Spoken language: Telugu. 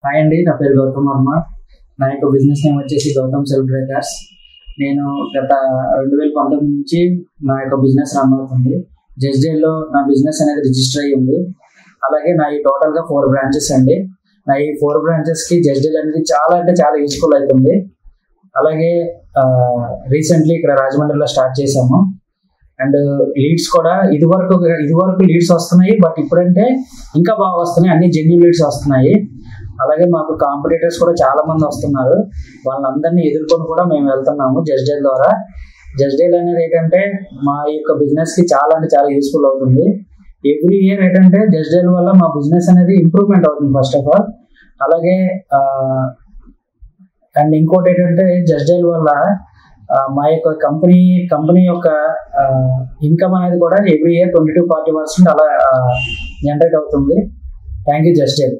హాయ్ అండి, నా పేరు గౌతమ్ వర్మ. నా యొక్క బిజినెస్ నేమ్ వచ్చేసి గౌతమ్ సెల్ బ్రేకర్స్. నేను గత 2019 నుంచి నా యొక్క బిజినెస్ రన్ అవుతుంది. జస్ట్డేల్లో నా బిజినెస్ అనేది రిజిస్టర్ అయ్యి ఉంది. అలాగే నా ఈ టోటల్గా 4 బ్రాంచెస్ అండి. నా ఈ 4 బ్రాంచెస్కి జస్ట్డేల్ అనేది చాలా అంటే చాలా యూస్ఫుల్ అవుతుంది. అలాగే రీసెంట్లీ ఇక్కడ రాజమండ్రిలో స్టార్ట్ చేశాము. అండ్ లీడ్స్ కూడా ఇదివరకు లీడ్స్ వస్తున్నాయి, బట్ ఇప్పుడంటే ఇంకా బాగా వస్తున్నాయి. అన్ని జెన్యూన్ లీడ్స్ వస్తున్నాయి. అలాగే మాకు కాంపిటీటర్స్ కూడా చాలా మంది వస్తున్నారు. వాళ్ళందరినీ ఎదుర్కొని కూడా మేము వెళ్తున్నాము జస్ట్డేల్ ద్వారా. జస్ట్డేల్ అనేది ఏంటంటే మా యొక్క బిజినెస్కి చాలా అంటే చాలా యూస్ఫుల్ అవుతుంది. ఎవ్రీ ఇయర్ ఏంటంటే జస్ట్డేల్ వల్ల మా బిజినెస్ అనేది ఇంప్రూవ్మెంట్ అవుతుంది ఫస్ట్ ఆఫ్ ఆల్. అలాగే అండ్ ఇంకోటి ఏంటంటే జస్ట్డేల్ వల్ల మా యొక్క కంపెనీ యొక్క ఇన్కమ్ అనేది కూడా ఎవ్రీ ఇయర్ 20-40% అలా జనరేట్ అవుతుంది. Thank you జస్ట్డేల్.